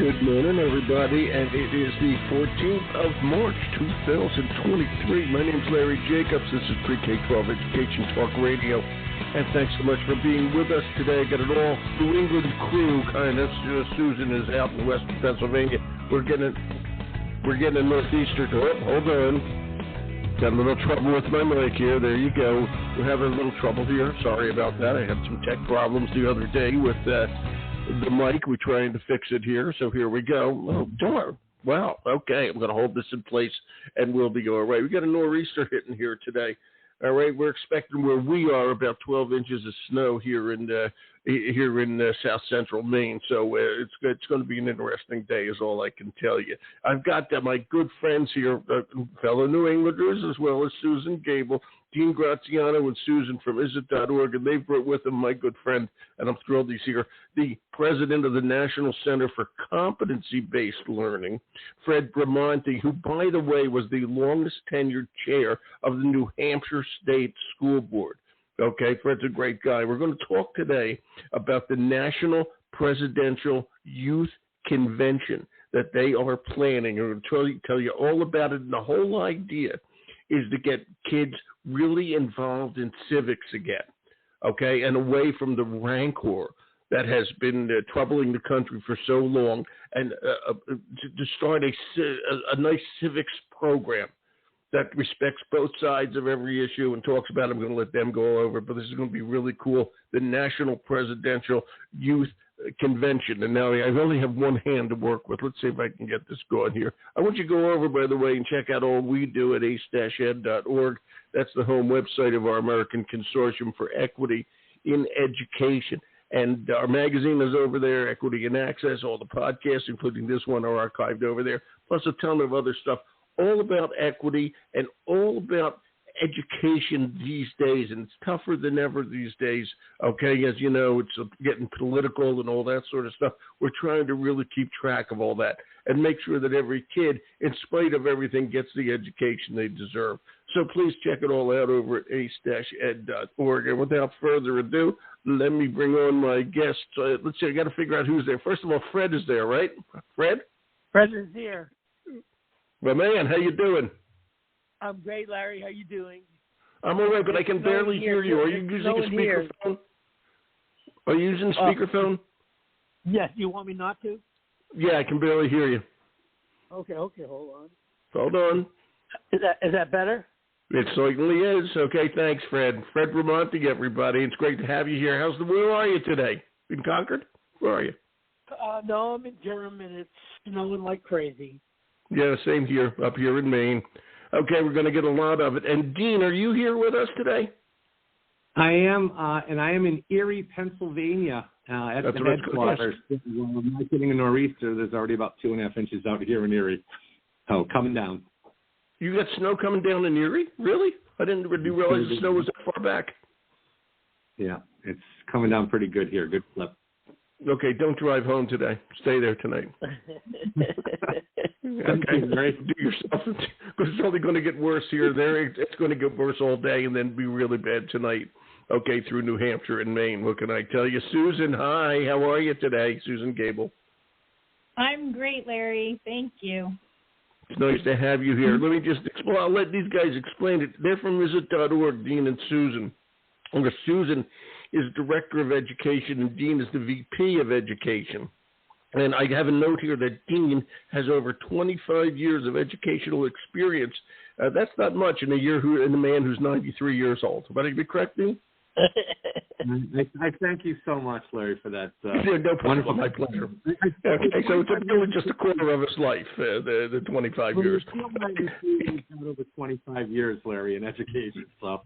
Good morning, everybody, and it is the 14th of March, 2023. My name's Larry Jacobs. This is Pre-K-12 Education Talk Radio, and thanks so much for being with us today. Got an all New England crew, kind of. Susan is out in western Pennsylvania. We're getting a northeastern. Oh, hold on. Got a little trouble with my mic here. There you go. We're having a little trouble here. Sorry about that. I had some tech problems the other day with the mic. We're trying to fix it here, so here we go. Oh, darn. Wow. Okay, I'm going to hold this in place, and we'll be all right. We got a nor'easter hitting here today. All right, we're expecting where we are about 12 inches of snow here in south central Maine. So it's going to be an interesting day, is all I can tell you. I've got my good friends here, fellow New Englanders, as well as Susan Gable, Dean Graziano, and Susan from ISIT.org, and they've brought with them my good friend, and I'm thrilled he's here, the president of the National Center for Competency-Based Learning, Fred Bramante, who, by the way, was the longest tenured chair of the New Hampshire State School Board. Okay, Fred's a great guy. We're going to talk today about the National Presidential Youth Convention that they are planning. We're going to tell you all about it, and the whole idea is to get kids really involved in civics again, okay, and away from the rancor that has been troubling the country for so long, and to start a nice civics program that respects both sides of every issue and talks about it. I'm going to let them go over, but this is going to be really cool, the National Presidential Youth Convention. And now I only have one hand to work with. Let's see if I can get this going here. I want you to go over, by the way, and check out all we do at ace-ed.org. That's the home website of our American Consortium for Equity in Education. And our magazine is over there, Equity and Access. All the podcasts, including this one, are archived over there, plus a ton of other stuff, all about equity and all about education these days, and it's tougher than ever these days, okay? As you know, it's getting political and all that sort of stuff. We're trying to really keep track of all that and make sure that every kid, in spite of everything, gets the education they deserve. So please check it all out over at ace-ed.org. And without further ado, let me bring on my guests. Let's see, I got to figure out who's there. First of all, Fred is there, right? Fred? Fred is here. Well, man, how you doing? I'm great, Larry. How you doing? I'm all right, but I can barely hear you. Are you using a speakerphone? Are you using speakerphone? Yes. You want me not to? Yeah, I can barely hear you. Okay. Hold on. Hold on. Is that better? It certainly is. Okay, thanks, Fred. Fred Bramante, everybody. It's great to have you here. Where are you today? In Concord? Where are you? No, I'm in Durham, and it's snowing like crazy. Yeah, same here, up here in Maine. Okay, we're going to get a lot of it. And Dean, are you here with us today? I am, and I am in Erie, Pennsylvania, at the headquarters. I'm not getting a nor'easter. There's already about 2.5 inches out here in Erie. Oh, coming down. You got snow coming down in Erie? Really? I didn't realize the snow was that far back. Yeah, it's coming down pretty good here. Good flip. Okay, don't drive home today. Stay there tonight. Okay, do yourself, because it's only going to get worse here. It's going to get worse all day and then be really bad tonight. Okay, through New Hampshire and Maine. What can I tell you? Susan, hi. How are you today? Susan Gable. I'm great, Larry. Thank you. It's nice to have you here. Let me just explain. I'll let these guys explain it. They're from ISIT.org, Dean and Susan. And Susan is Director of Education, and Dean is the VP of Education. And I have a note here that Dean has over 25 years of educational experience. That's not much in a man who's 93 years old. Would I be correct, Dean? I thank you so much, Larry, for that. No problem. My pleasure. Okay, so it's really just a quarter of his life, the 25 years. Not over 25 years, Larry, in education. So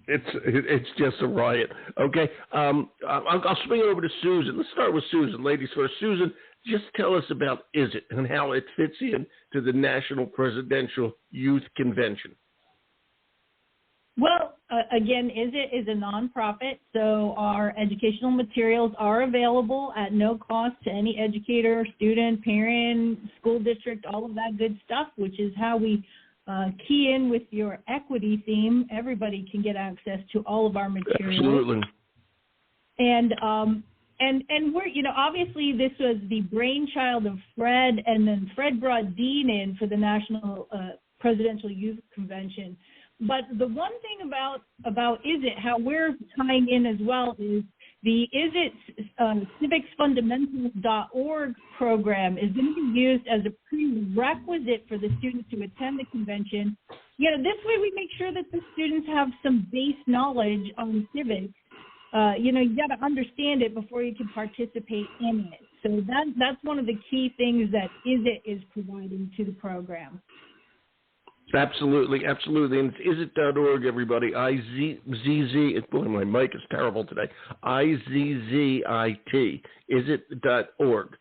it's just a riot. Okay, I'll swing it over to Susan. Let's start with Susan, ladies first. Susan, just tell us about ISIT and how it fits in to the National Presidential Youth Convention. Well, again, ISIT is a nonprofit, so our educational materials are available at no cost to any educator, student, parent, school district, all of that good stuff, which is how we key in with your equity theme. Everybody can get access to all of our materials. Absolutely. And And we're, obviously this was the brainchild of Fred, and then Fred brought Dean in for the National Presidential Youth Convention. But the one thing about ISIT, how we're tying in as well, is the ISIT civicsfundamentals.org program is going to be used as a prerequisite for the students to attend the convention. This way we make sure that the students have some base knowledge on civics. You got to understand it before you can participate in it. So that's one of the key things that ISIT is providing to the program. Absolutely. And it's ISIT.org, everybody. IZZIT. Boy, my mic is terrible today. IZZIT. ISIT.org.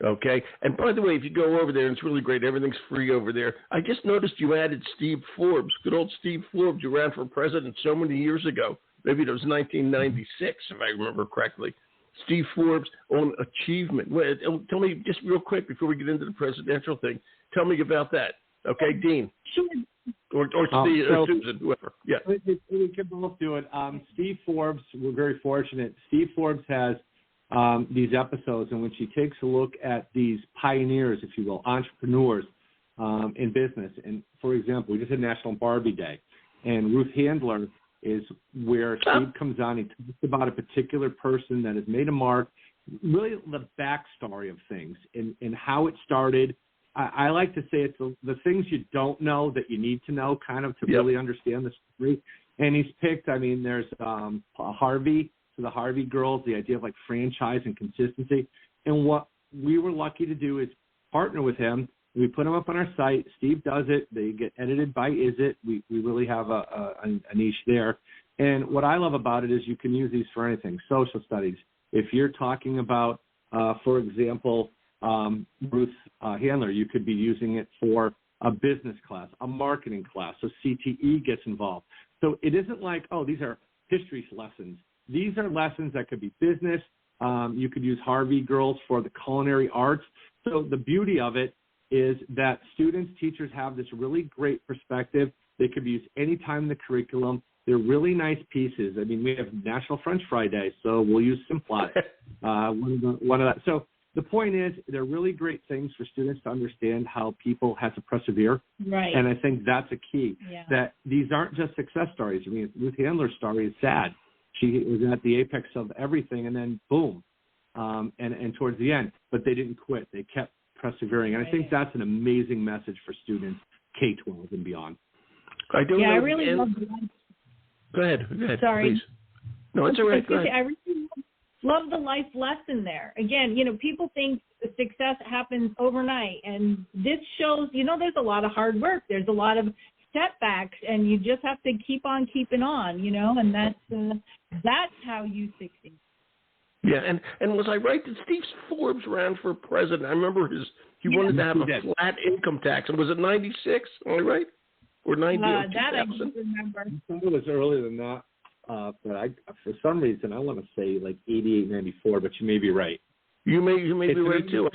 Okay? And by the way, if you go over there, it's really great. Everything's free over there. I just noticed you added Steve Forbes. Good old Steve Forbes, who ran for president so many years ago. Maybe it was 1996, if I remember correctly. Steve Forbes on achievement. Tell me just real quick before we get into the presidential thing. Tell me about that. Okay, Dean. Sure. Or Steve, or Susan, whoever. Yeah. We can both do it. Steve Forbes, we're very fortunate. Steve Forbes has these episodes in which he takes a look at these pioneers, if you will, entrepreneurs in business. And, for example, we just had National Barbie Day, and Ruth Handler is where Steve comes on. He talks about a particular person that has made a mark, really the backstory of things and how it started. I like to say it's the things you don't know that you need to know kind of to really understand the story. And he's picked, there's Harvey, so the Harvey girls, the idea of like franchise and consistency. And what we were lucky to do is partner with him. We put them up on our site. Steve does it. They get edited by ISIT. We really have a niche there. And what I love about it is you can use these for anything. Social studies. If you're talking about, for example, Ruth Handler, you could be using it for a business class, a marketing class. So CTE gets involved. So it isn't like, these are history lessons. These are lessons that could be business. You could use Harvey girls for the culinary arts. So the beauty of it is that students, teachers have this really great perspective. They could be used anytime in the curriculum. They're really nice pieces. We have National French Fry Day, so we'll use Simplot. one of that. So the point is, they're really great things for students to understand how people have to persevere. Right. And I think that's a key, that these aren't just success stories. Ruth Handler's story is sad. She was at the apex of everything, and then boom, and towards the end. But they didn't quit. They kept persevering. And I think that's an amazing message for students, K-12 and beyond. I do. Yeah, I really love the life. Go ahead. Sorry. Please. No, it's all right. Go ahead. I really love the life lesson there. Again, people think success happens overnight, and this shows, there's a lot of hard work. There's a lot of setbacks, and you just have to keep on keeping on, and that's how you succeed. Yeah, and was I right that Steve Forbes ran for president? I remember he wanted to have a flat income tax, and was it 96? Am I right? Or 90? That I don't remember. I thought it was earlier than that, but for some reason I want to say like 88, 94, but you may be right. You may be right too.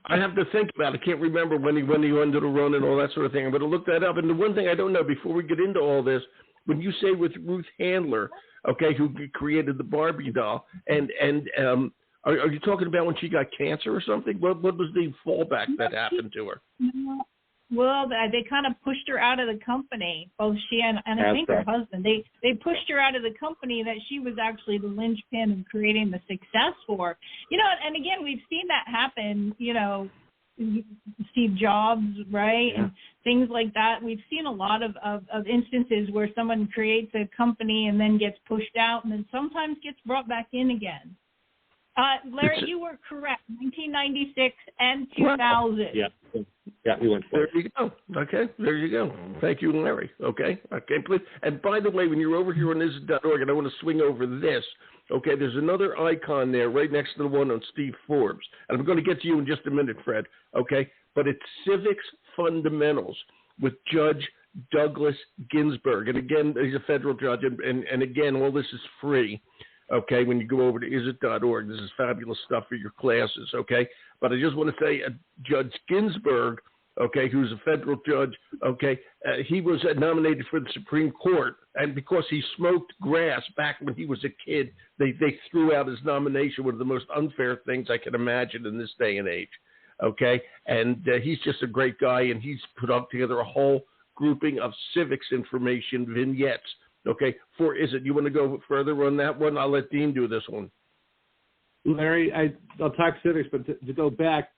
I have to think about it. I can't remember when he ended a run and all that sort of thing. I'm going to look that up. And the one thing I don't know before we get into all this, when you say with Ruth Handler, okay, who created the Barbie doll, and are you talking about when she got cancer or something? What was the fallback that happened to her? Well, they kind of pushed her out of the company, both she and I think her husband. They pushed her out of the company that she was actually the linchpin of creating the success for. And again, we've seen that happen, Steve Jobs, right? Yeah. And things like that. We've seen a lot of instances where someone creates a company and then gets pushed out and then sometimes gets brought back in again. Larry, you were correct. 1996 and 2000. Yeah, we went for it. There you go. Okay, there you go. Thank you, Larry. Okay, please. And by the way, when you're over here on ISIT.org, and I want to swing over this, okay, there's another icon there right next to the one on Steve Forbes. And I'm going to get to you in just a minute, Fred, okay? But it's Civics Fundamentals with Judge Douglas Ginsburg. And again, he's a federal judge. And again, all this is free. Okay, when you go over to ISIT.org, this is fabulous stuff for your classes, okay? But I just want to say Judge Ginsburg, okay, who's a federal judge, okay, he was nominated for the Supreme Court, and because he smoked grass back when he was a kid, they threw out his nomination, one of the most unfair things I can imagine in this day and age, okay, and he's just a great guy, and he's put up together a whole grouping of civics information vignettes, okay, you want to go further on that one? I'll let Dean do this one. Larry, I'll talk civics, but to go back,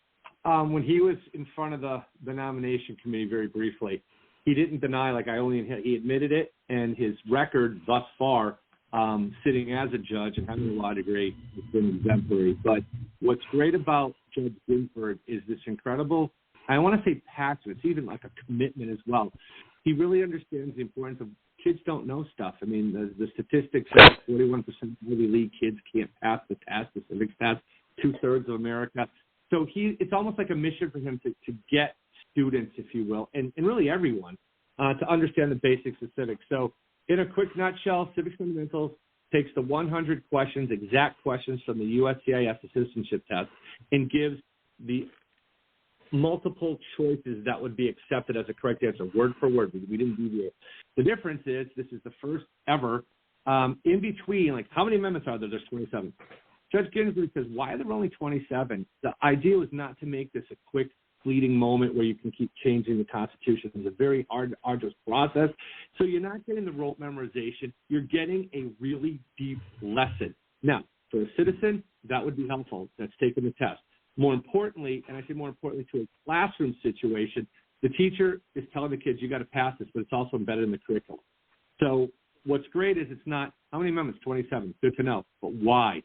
when he was in front of the nomination committee very briefly, he didn't deny, he admitted it, and his record thus far, sitting as a judge and having a law degree, has been exemplary. But what's great about Judge Ginsburg is this incredible, I want to say passion, it's even like a commitment as well. He really understands the importance of kids don't know stuff. I mean, the statistics say 41% of Ivy League kids can't pass the test, the civics test, 2/3 of America. So it's almost like a mission for him to get students, if you will, and really everyone, to understand the basics of civics. So in a quick nutshell, Civics Fundamentals takes the 100 questions, exact questions from the USCIS, the citizenship test, and gives the multiple choices that would be accepted as a correct answer, word for word. We didn't deviate. The difference is this is the first ever in between, like how many amendments are there? There's 27. Judge Ginsburg says, why are there only 27? The idea is not to make this a quick, fleeting moment where you can keep changing the Constitution. It's a very hard, arduous process. So you're not getting the rote memorization. You're getting a really deep lesson. Now, for a citizen, that would be helpful. That's taking the test. More importantly, and I say more importantly to a classroom situation, the teacher is telling the kids, you got to pass this, but it's also embedded in the curriculum. So what's great is it's not, how many amendments? 27. Good to know. But why?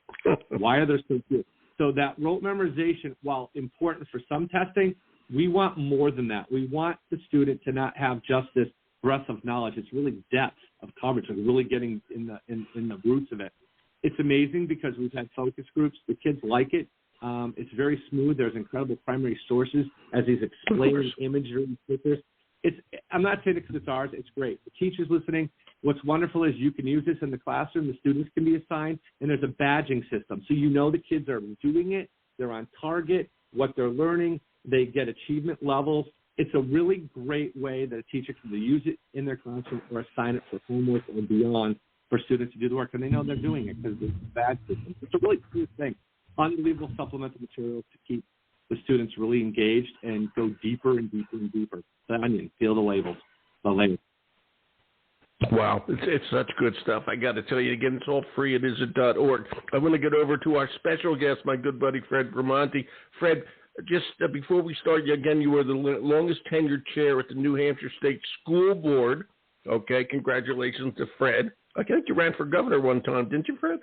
Why are there so few? So that rote memorization, while important for some testing, we want more than that. We want the student to not have just this breadth of knowledge. It's really depth of coverage, like really getting in the roots of it. It's amazing because we've had focus groups. The kids like it. It's very smooth. There's incredible primary sources as these explaining imagery and pictures. I'm not saying it because it's ours. It's great. The teachers listening, what's wonderful is you can use this in the classroom. The students can be assigned, and there's a badging system. So you know the kids are doing it. They're on target, what they're learning. They get achievement levels. It's a really great way that a teacher can use it in their classroom or assign it for homework or beyond for students to do the work. And they know they're doing it because it's a badge system. It's a really cool thing. Unbelievable supplemental materials to keep the students really engaged and go deeper and deeper and deeper. The onion, feel the labels, the labels. Wow, it's such good stuff. I got to tell you again, it's all free at isit.org. I want to get over to our special guest, my good buddy Fred Ramonte. Fred, just before we start, again, you were the longest tenured chair at the New Hampshire State School Board. Okay, congratulations to Fred. I think you ran for governor one time, didn't you, Fred?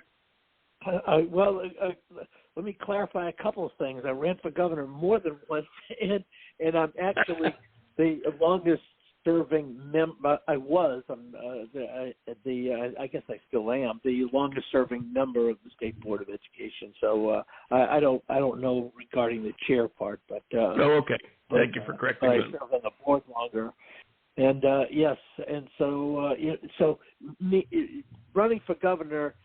Let me clarify a couple of things. I ran for governor more than once, and I'm actually the longest-serving member. I was. I guess I still am the longest-serving member of the State Board of Education. So I don't know regarding the chair part, but okay. Thank you for correcting I me. served on the board longer, and yes, and so me running for governor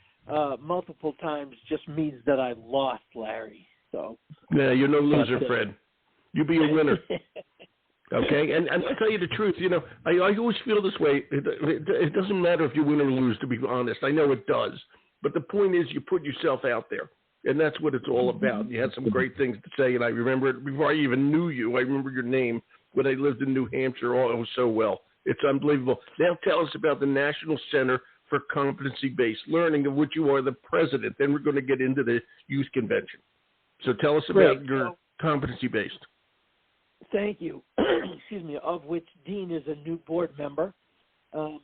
multiple times just means that I lost, Larry. So yeah, you're no loser, Fred. You be a winner. Okay, and I tell you the truth, I always feel this way. It doesn't matter if you win or lose, to be honest. I know it does, but the point is you put yourself out there, and that's what it's all about. You had some great things to say, and I remember it before I even knew you. I remember your name when I lived in New Hampshire so well. It's unbelievable. Now tell us about the National Center for Competency-Based Learning, of which you are the president. Then we're going to get into the youth convention. So tell us about your competency-based. Thank you. Excuse me. Of which Dean is a new board member, so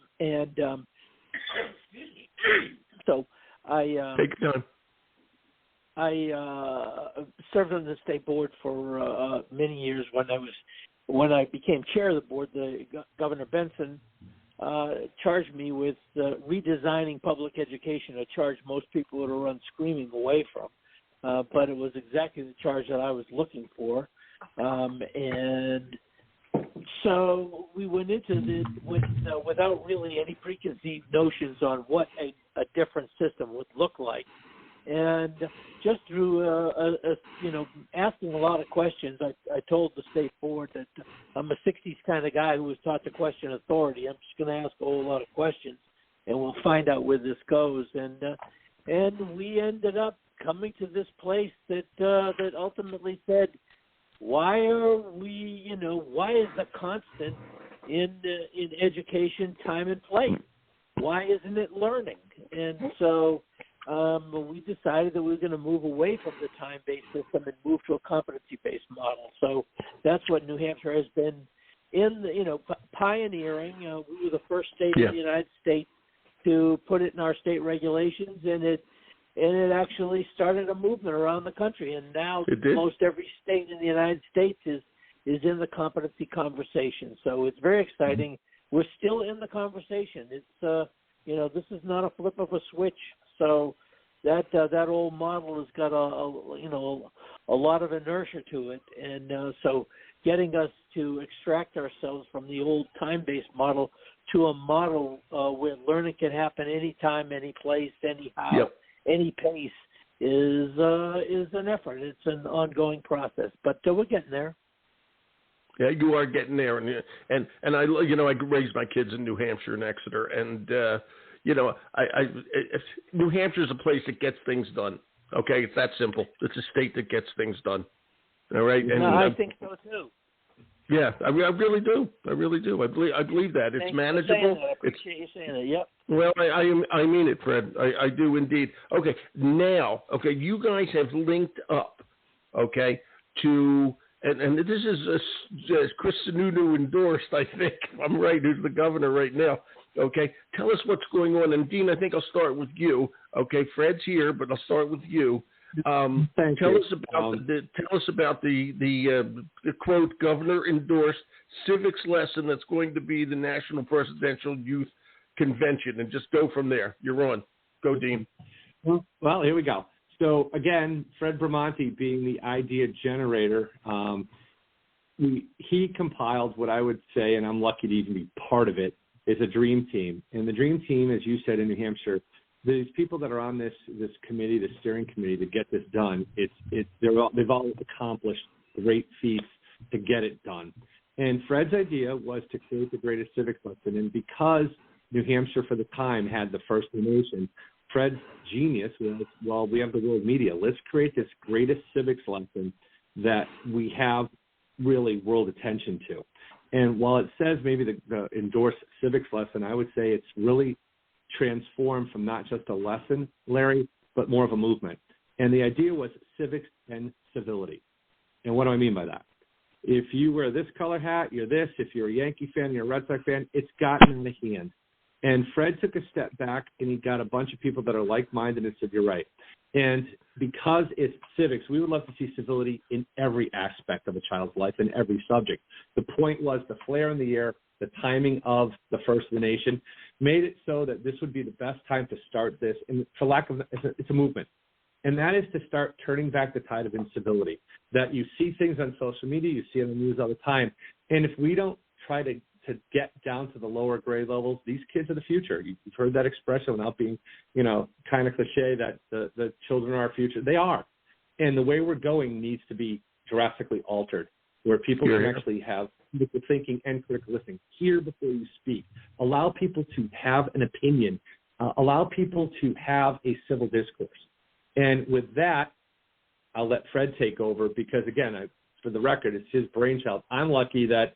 I take your time. I served on the state board for many years. When I became chair of the board, Governor Benson charged me with redesigning public education, a charge most people would run screaming away from. But it was exactly the charge that I was looking for. And so we went into it without really any preconceived notions on what a different system would look like. And just through, asking a lot of questions, I told the state board that I'm a 60s kind of guy who was taught to question authority. I'm just going to ask a whole lot of questions, and we'll find out where this goes. And we ended up coming to this place that ultimately said, why is the constant in education time and play? Why isn't it learning? And so we decided that we were going to move away from the time-based system and move to a competency-based model. So that's what New Hampshire has been pioneering. We were the first state in the United States to put it in our state regulations, and it actually started a movement around the country. And now most every state in the United States is in the competency conversation. So it's very exciting. Mm-hmm. We're still in the conversation. It's this is not a flip of a switch. So that old model has got a lot of inertia to it, and so getting us to extract ourselves from the old time-based model to a model where learning can happen anytime, any place, anyhow, any pace is an effort. It's an ongoing process, but we're getting there. Yeah, you are getting there, and I raised my kids in New Hampshire and Exeter, and New Hampshire is a place that gets things done. Okay, it's that simple. It's a state that gets things done. All right, and I think so too. Yeah, I really do. I believe that it's manageable. I appreciate you saying that. Yep. Well, I mean it, Fred. I do indeed. Okay, now, you guys have linked up, to. And this is Chris Sununu endorsed, I think, if I'm right, who's the governor right now. Okay, tell us what's going on. And, Dean, I think I'll start with you. Okay, Fred's here, but I'll start with you. Tell us about the quote, governor-endorsed civics lesson that's going to be the National Presidential Youth Convention, and just go from there. You're on. Go, Dean. Well, here we go. So, again, Fred Bramante being the idea generator, he compiled what I would say, and I'm lucky to even be part of it, is a dream team. And the dream team, as you said, in New Hampshire, these people that are on this committee, the steering committee, to get this done, they've all accomplished great feats to get it done. And Fred's idea was to create the greatest civics lesson. And because New Hampshire, for the time, had the first in the nation, Fred's genius was, we have the world media. Let's create this greatest civics lesson that we have really world attention to. And while it says maybe the endorsed civics lesson, I would say it's really transformed from not just a lesson, Larry, but more of a movement. And the idea was civics and civility. And what do I mean by that? If you wear this color hat, you're this. If you're a Yankee fan, you're a Red Sox fan, it's gotten in the hand. And Fred took a step back, and he got a bunch of people that are like-minded and said, you're right. And because it's civics, we would love to see civility in every aspect of a child's life, in every subject. The point was the flare in the air, the timing of the first of the nation, made it so that this would be the best time to start this. And for lack of, it's a movement. And that is to start turning back the tide of incivility, that you see things on social media, you see on the news all the time. And if we don't try to get down to the lower grade levels, these kids are the future. You've heard that expression without being, kind of cliche that the children are our future. They are. And the way we're going needs to be drastically altered, where people can actually have critical thinking and critical listening. Hear before you speak. Allow people to have an opinion. Allow people to have a civil discourse. And with that, I'll let Fred take over because, again, for the record, it's his brainchild. I'm lucky that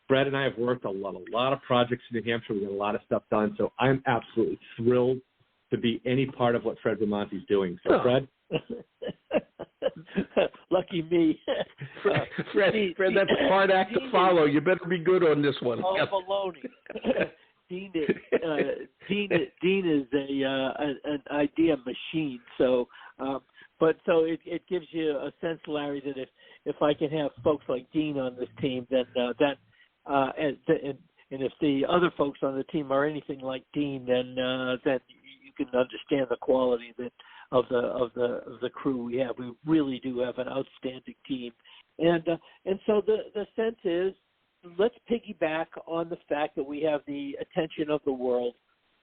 Fred and I have worked a lot of projects in New Hampshire. We got a lot of stuff done. So I'm absolutely thrilled to be any part of what Fred Bramante's doing. So, Fred? Lucky me. Fred, that's a hard act to follow. You better be good on this one. Oh, baloney. Dean is an idea machine. So, it gives you a sense, Larry, that if I can have folks like Dean on this team, then and if the other folks on the team are anything like Dean, then you can understand the quality of the crew we have. We really do have an outstanding team, and so the sense is, let's piggyback on the fact that we have the attention of the world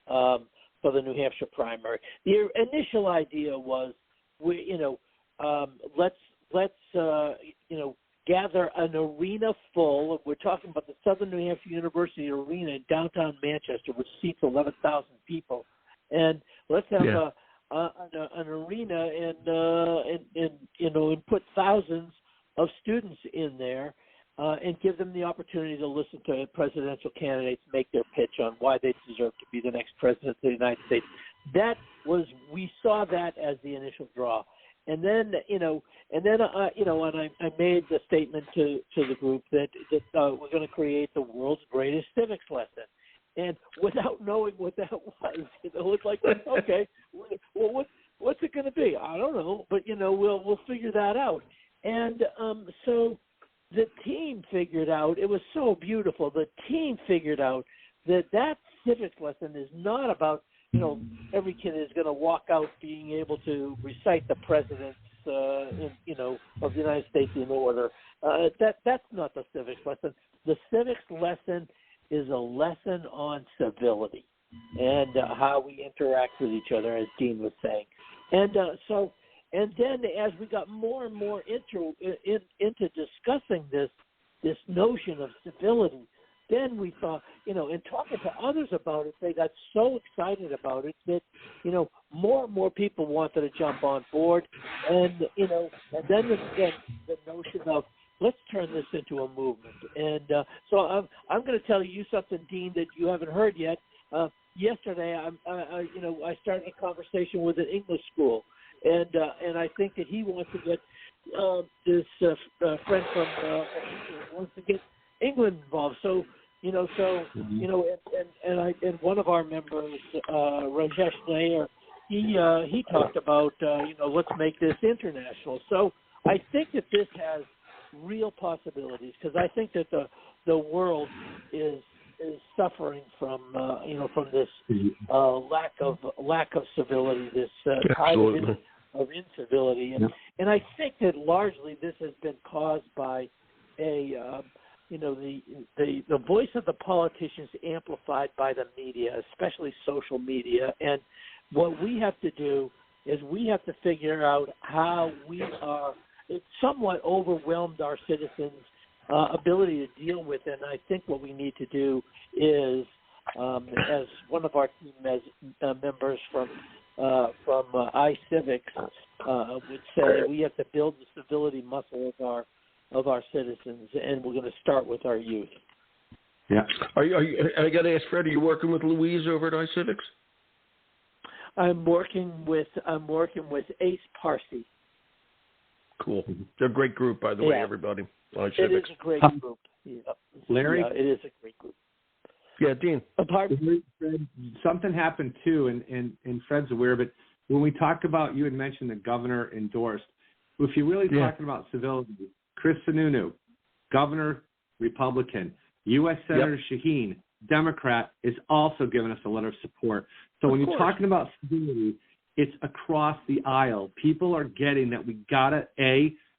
for the New Hampshire primary. The initial idea was let's gather an arena full. We're talking about the Southern New Hampshire University Arena in downtown Manchester, which seats 11,000 people, and let's have an arena and put thousands of students in there. And give them the opportunity to listen to presidential candidates make their pitch on why they deserve to be the next president of the United States. We saw that as the initial draw. And then, I made the statement to the group that we're going to create the world's greatest civics lesson. And without knowing what that was, it looked like, okay, well, what's it going to be? I don't know, but, we'll figure that out. And so the team figured out, it was so beautiful, the team figued out that civics lesson is not about, every kid is going to walk out being able to recite the presidents, of the United States in order. That's not the civics lesson. The civics lesson is a lesson on civility and how we interact with each other, as Dean was saying. And then as we got more and more into discussing this notion of civility, then we thought, in talking to others about it, they got so excited about it that, more and more people wanted to jump on board. And then the notion of let's turn this into a movement. And so I'm going to tell you something, Dean, that you haven't heard yet. Yesterday, I started a conversation with an English school. And I think that he wants to get this friend from wants to get England involved. So and one of our members, Rajesh Nair, he talked about let's make this international. So I think that this has real possibilities because I think that the world is suffering from this lack of civility, this kind of incivility, and I think that largely this has been caused by the voice of the politicians amplified by the media, especially social media. And what we have to do is we have to figure out how it's somewhat overwhelmed our citizens' ability to deal with it. And I think what we need to do is, as one of our team members from iCivics would say, we have to build the civility muscle of our citizens, and we're going to start with our youth. Yeah. Are you? I got to ask Fred. Are you working with Louise over at iCivics? I'm working with Ace Parsi. Cool. They're a great group, by the way, everybody. iCivics. It is a great group. Larry? Yeah, it is a great group. Yeah, Dean. Fred, something happened too, and Fred's aware of it. When we talk about, you had mentioned the governor endorsed. If you're really talking about civility, Chris Sununu, governor, Republican. U.S. Senator Shaheen, Democrat, is also giving us a letter of support. So when you're talking about civility, it's across the aisle. People are getting that we got to,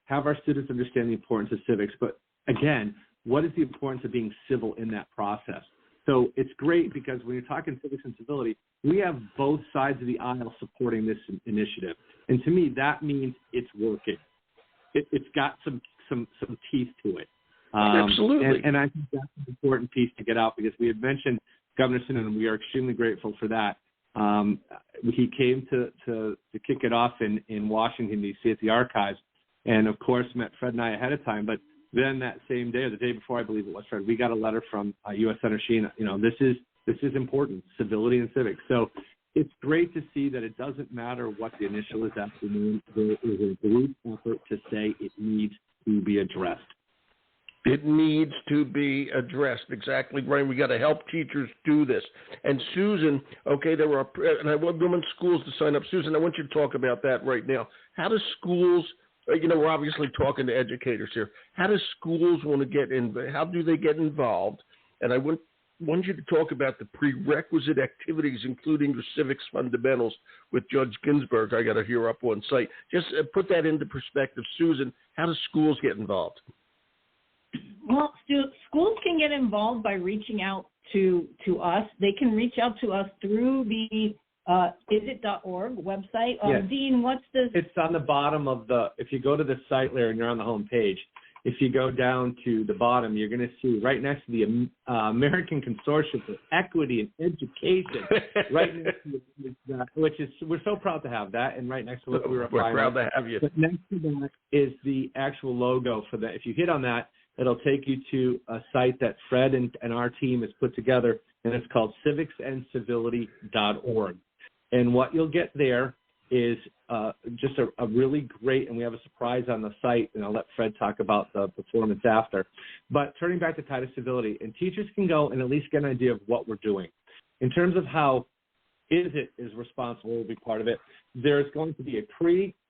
have our students understand the importance of civics. But again, what is the importance of being civil in that process? So it's great because when you're talking civics and civility, we have both sides of the aisle supporting this initiative. And to me, that means it's working. It's got some teeth to it. Absolutely. And I think that's an important piece to get out because we had mentioned Governor Sununu, and we are extremely grateful for that. He came to kick it off in Washington, D.C. at the Archives, and, of course, met Fred and I ahead of time. But then that same day or the day before, I believe it was, Fred, we got a letter from U.S. Senator Shaheen. This is important, civility and civics. So it's great to see that it doesn't matter what the initial is actually mean. There is a group effort to say it needs to be addressed. It needs to be addressed. Exactly, Brian. We got to help teachers do this. And Susan, and I want women's schools to sign up. Susan, I want you to talk about that right now. How do schools, we're obviously talking to educators here. How do schools want to get in? How do they get involved? And I want you to talk about the prerequisite activities, including the civics fundamentals with Judge Ginsburg. I got to hear up on site. Just put that into perspective. Susan, how do schools get involved? Well, schools can get involved by reaching out to us. They can reach out to us through the isit.org website. Yes. Dean, what's the... It's on the bottom of if you go to the site, Larry, and you're on the home page, if you go down to the bottom, you're going to see right next to the American Consortium for Equity and Education, right next to which is, we're so proud to have that, and right next to it, we're proud to have you. But next to that is the actual logo for that. If you hit on that, it'll take you to a site that Fred and our team has put together, and it's called civicsancivility.org. And what you'll get there is just a really great, and we have a surprise on the site, and I'll let Fred talk about the performance after. But turning back to Titus Civility, and teachers can go and at least get an idea of what we're doing. In terms of how ISIT is responsible to be part of it, there's going to be a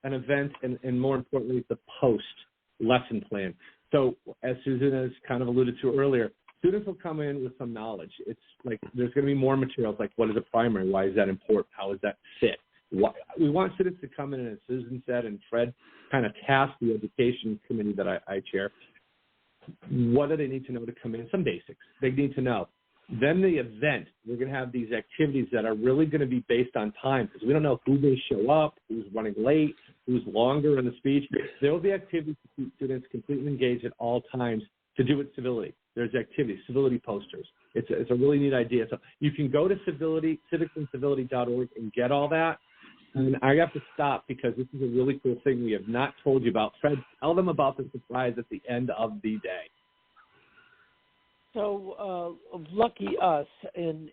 an event, and more importantly, the post-lesson plan. So as Susan has kind of alluded to earlier, students will come in with some knowledge. It's like there's going to be more materials like what is a primary, why is that important, how does that fit? We want students to come in, and as Susan said, and Fred kind of tasked the education committee that I chair, what do they need to know to come in? Some basics they need to know. Then the event, we're going to have these activities that are really going to be based on time because we don't know who may show up, who's running late, who's longer in the speech. There will be activities to keep students completely engaged at all times to do with civility. There's activities, civility posters. It's a really neat idea. So you can go to civicsancivility.org and get all that. And I have to stop because this is a really cool thing we have not told you about. Fred, tell them about the surprise at the end of the day. So lucky us, and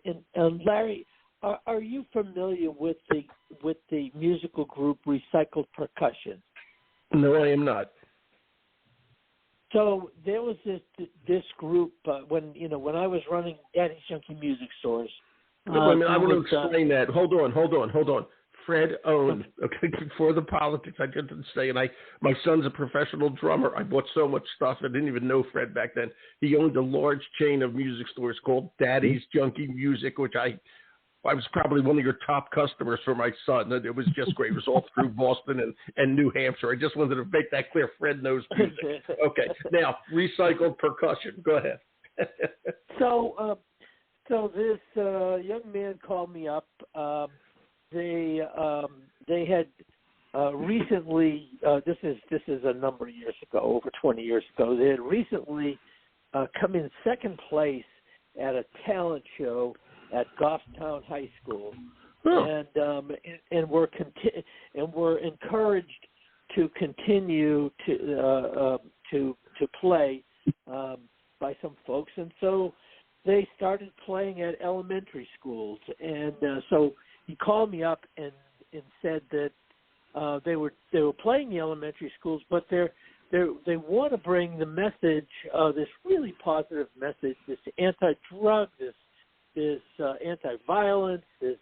Larry, are you familiar with the musical group Recycled Percussion? No, I am not. So there was this group when I was running Daddy's Junkie Music Stores. I want to explain that. Hold on. Fred owned, okay, before the politics, I didn't say, and my son's a professional drummer. I bought so much stuff. I didn't even know Fred back then. He owned a large chain of music stores called Daddy's Junkie Music, which I was probably one of your top customers for my son. It was just great. It was all through Boston and New Hampshire. I just wanted to make that clear. Fred knows music. Okay, now, Recycled Percussion. Go ahead. So this young man called me up. They had recently. This is a number of years ago, over 20 years ago. They had recently come in second place at a talent show at Goffstown High School, and were encouraged to continue to play by some folks, and so they started playing at elementary schools, and so he called me up and said that they were playing the elementary schools, but they want to bring the message, this really positive message, this anti-drug, this anti-violence, this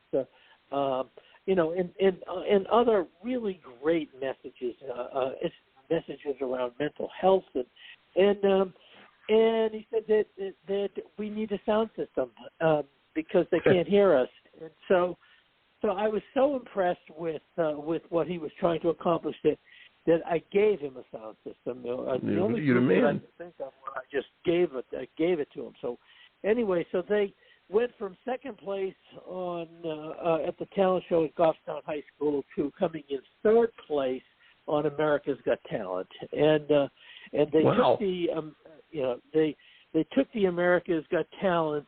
and other really great messages, messages around mental health, and he said that we need a sound system because they can't hear us, and so I was so impressed with what he was trying to accomplish that I gave him a sound system. The only thing that I could think of when I just gave it to him. So anyway, so they went from second place on at the talent show at Goffstown High School to coming in third place on America's Got Talent, and they took they took the America's Got Talent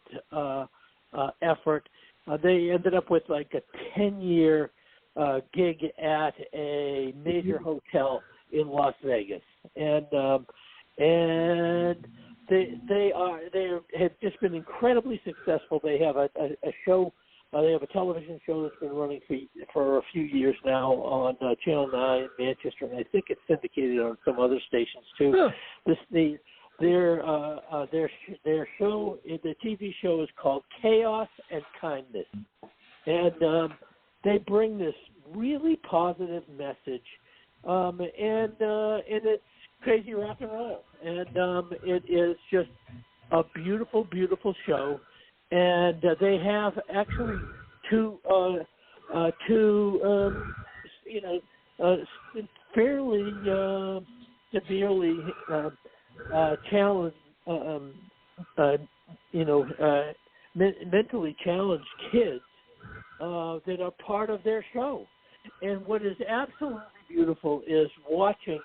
effort. They ended up with like a 10-year gig at a major hotel in Las Vegas, and they have just been incredibly successful. They have a show. They have a television show that's been running for a few years now on Channel 9 in Manchester, and I think it's syndicated on some other stations too. Yeah. Their show, the TV show, is called Chaos and Kindness, and they bring this really positive message, and it's crazy rock and roll, and it is just a beautiful, beautiful show, and they have actually two fairly severely challenged, mentally challenged kids that are part of their show. And what is absolutely beautiful is watching,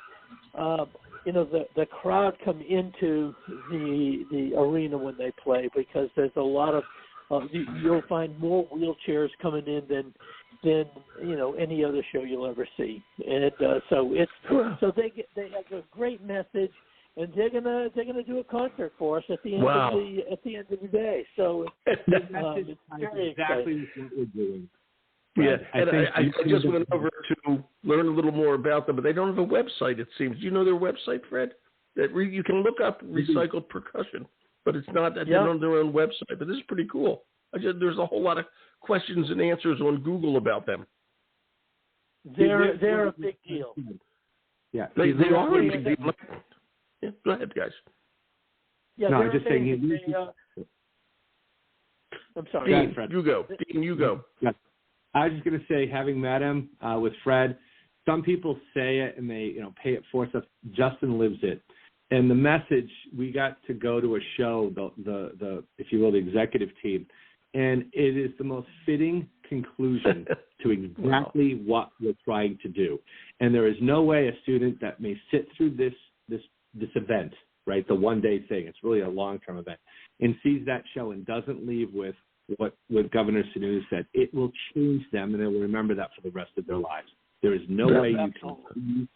the crowd come into the arena when they play, because there's a lot of you'll find more wheelchairs coming in than any other show you'll ever see. And so they have a great message. And they're gonna do a concert for us at the end of the day. So it's very exactly what we're doing. Yeah, and I just went over to learn a little more about them, but they don't have a website. It seems. Do you know their website, Fred? That you can look up recycled percussion, but it's not. They don't have their own website. But this is pretty cool. There's a whole lot of questions and answers on Google about them. They're a big deal. Yeah, they are a big deal. Yeah, go ahead, guys. Yeah, no, I'm just saying. I'm sorry. Dean, you go. Dean, you go. Yeah. I was just going to say, having met him with Fred, some people say it and they, pay it forth. Justin lives it, and the message. We got to go to a show, the if you will, the executive team, and it is the most fitting conclusion to exactly what we're trying to do. And there is no way a student that may sit through this event, right, the one-day thing, it's really a long-term event, and sees that show and doesn't leave with what Governor Sununu said. It will change them, and they will remember that for the rest of their lives. There is no way you can see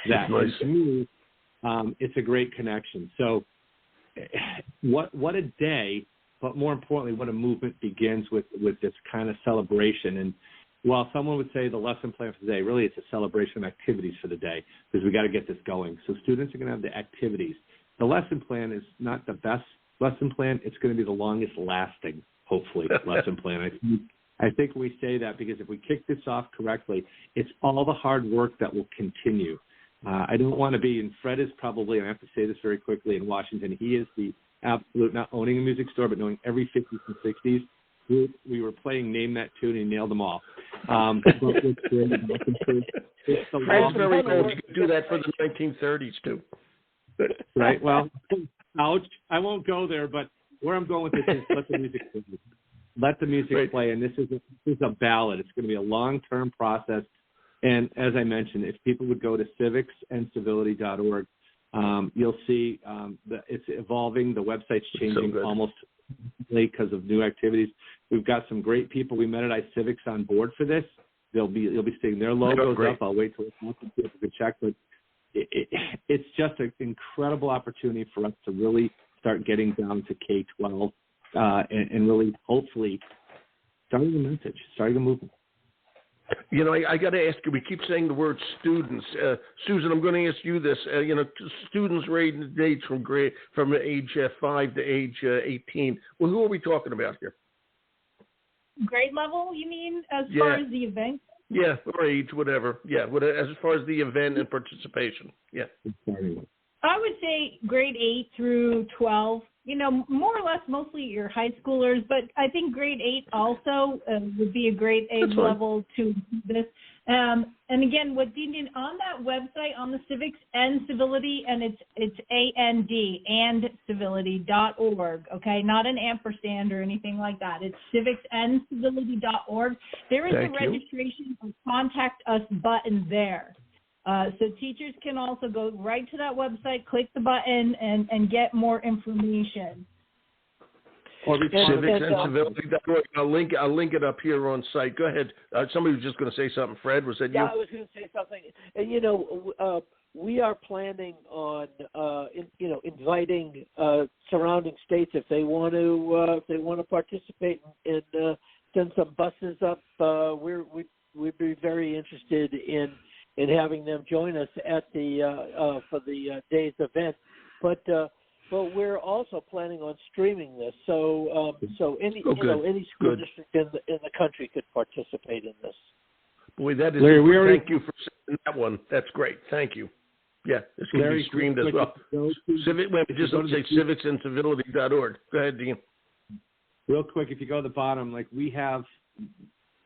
that. Nice. To me, it's a great connection. So what a day, but more importantly, what a movement begins with this kind of celebration. And while someone would say the lesson plan for the day, really it's a celebration of activities for the day, because we got to get this going. So students are going to have the activities. The lesson plan is not the best lesson plan. It's going to be the longest lasting, hopefully, lesson plan. I think we say that because if we kick this off correctly, it's all the hard work that will continue. I don't want to be, and Fred is probably, and I have to say this very quickly, in Washington, he is the absolute, not owning a music store, but knowing every 50s and 60s. We were playing Name That Tune, and he nailed them all. Fred's very old. You could do that for the 1930s, too. Right? Well, ouch. I won't go there, but where I'm going with this is let the music play. Let the music play, and this is a ballad. It's going to be a long-term process. And as I mentioned, if people would go to civicsancivility.org, you'll see that it's evolving. The website's changing almost because of new activities. We've got some great people we met at iCivics on board for this. You'll be seeing their logos up. I'll wait till it's up and see if we can check. But it's just an incredible opportunity for us to really start getting down to K-12 and really, hopefully, starting the message, starting the movement. I got to ask you, we keep saying the word students. Susan, I'm going to ask you this. Students rating dates from age 5 to age 18. Well, who are we talking about here? Grade level, you mean, as far as the event? Yeah, or age, whatever. Yeah, as far as the event and participation. Yeah. I would say grade 8 through 12. More or less mostly your high schoolers, but I think grade 8 also would be a great age level to this. And again, what Dean did on that website, on the Civics and Civility, and it's AND civility.org, okay? Not an ampersand or anything like that. It's civicsandscivility.org. There is a registration or contact us button there. So teachers can also go right to that website, click the button, and get more information. Or civicsandscivility.org. I'll link it up here on site. Go ahead. Somebody was just going to say something. Fred, was that you? Yeah, I was going to say something. And, we are planning on, inviting surrounding states if they want to participate and send some buses up. We'd be very interested in having them join us at for the day's event, but we're also planning on streaming this, so any school district in the country could participate in this. Boy, that is. Larry, thank you for saying that one. That's great. Thank you. Yeah, it's going to be streamed as well. Just say civicsandscivility.org. Go ahead, Dean. Real quick, if you go to the bottom, we have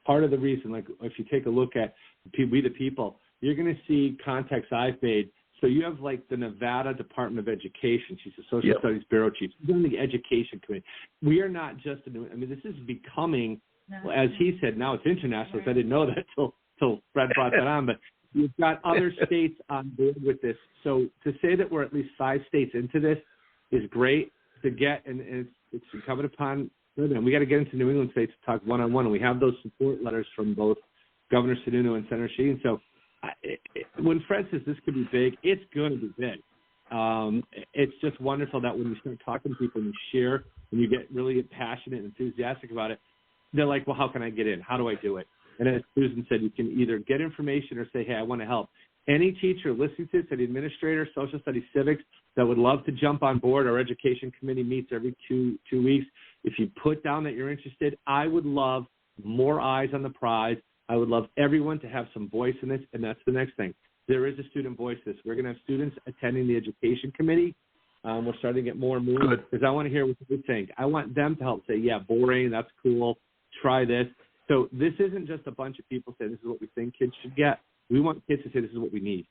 part of the reason, if you take a look at We the People, you're going to see contacts I've made. So you have the Nevada Department of Education. She's the Social Studies Bureau Chief. She's on the Education Committee. We are not just this is becoming Well, as he said, now it's international. So I didn't know that till Fred brought that on. But you've got other states on board with this. So to say that we're at least 5 states into this is great to get, and it's incumbent upon them. We got to get into New England states to talk one-on-one, and we have those support letters from both Governor Sununu and Senator Sheehan. So when Fred says this could be big, it's going to be big. It's just wonderful that when you start talking to people and you share and you get really passionate and enthusiastic about it, they're like, well, how can I get in? How do I do it? And as Susan said, you can either get information or say, hey, I want to help. Any teacher listening to this, any administrator, social studies, civics, that would love to jump on board. Our education committee meets every two weeks. If you put down that you're interested, I would love more eyes on the prize. I would love everyone to have some voice in this, and that's the next thing. There is a student voice this. We're going to have students attending the education committee. We're starting to get more and more because I want to hear what they think. I want them to help say, yeah, boring, that's cool, try this. So this isn't just a bunch of people saying this is what we think kids should get. We want kids to say this is what we need.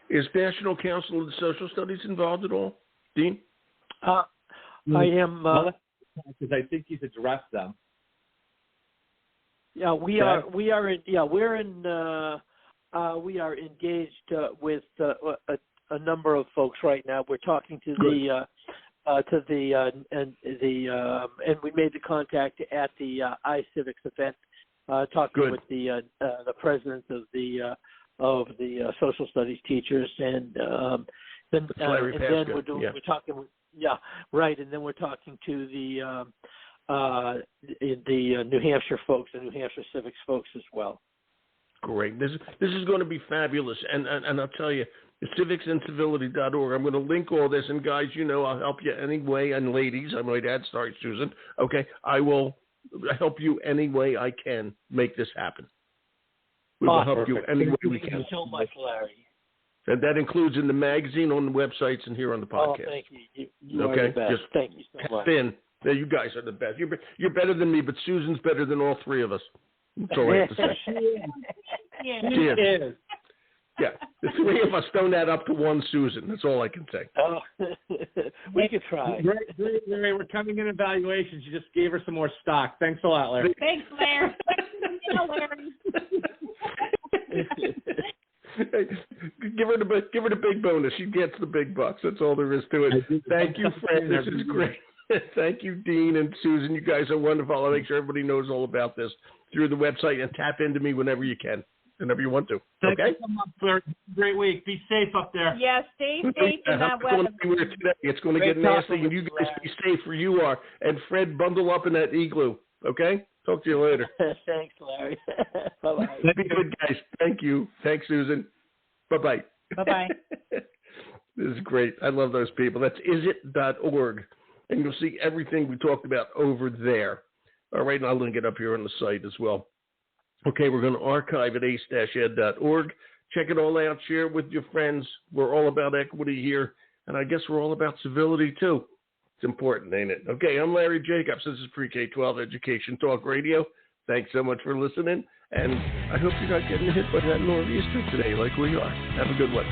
Is National Council of Social Studies involved at all, Dean? I am. Because I think he's addressed them. Yeah, we are. We are in. Yeah, we're in. We are engaged with a number of folks right now. We're talking to and we made the contact at the iCivics event, talking with the president of the social studies teachers, and then we're talking with, and then we're talking to the New Hampshire folks, the New Hampshire civics folks as well. Great. This is going to be fabulous, and I'll tell you, civicsancivility.org. I'm going to link all this, and guys, I'll help you any way, and ladies, I might add. Sorry, Susan. Okay, I will help you any way I can make this happen. We will help you any way we can. Thank you so much, Larry. And that includes in the magazine, on the websites, and here on the podcast. Oh, thank you. You are the best. Just thank you so much. You guys are the best. You're better than me, but Susan's better than all 3 of us. That's all I have to say. Cheers. Yeah, the 3 of us don't add up to 1 Susan. That's all I can say. Oh, we could try. Larry, we're coming in evaluations. You just gave her some more stock. Thanks a lot, Larry. Thanks, Larry. Hey, give her the big bonus. She gets the big bucks. That's all there is to it. Thank you, Fred. This is great. Thank you, Dean and Susan. You guys are wonderful. I'll make sure everybody knows all about this through the website, and tap into me whenever you can, whenever you want to. Okay? Thank you so much, Larry. Great week. Be safe up there. Yeah, stay safe in that weather. It's going to get nasty, and you guys be safe where you are. And Fred, bundle up in that igloo. Okay? Talk to you later. Thanks, Larry. Bye-bye. Be good, guys. Thank you. Thanks, Susan. Bye-bye. Bye-bye. This is great. I love those people. That's isit.org. And you'll see everything we talked about over there. All right, and I'll link it up here on the site as well. Okay, we're going to archive at ace-ed.org. Check it all out. Share it with your friends. We're all about equity here, and I guess we're all about civility, too. It's important, ain't it? Okay, I'm Larry Jacobs. This is Pre-K-12 Education Talk Radio. Thanks so much for listening, and I hope you're not getting hit by that nor'easter today like we are. Have a good one.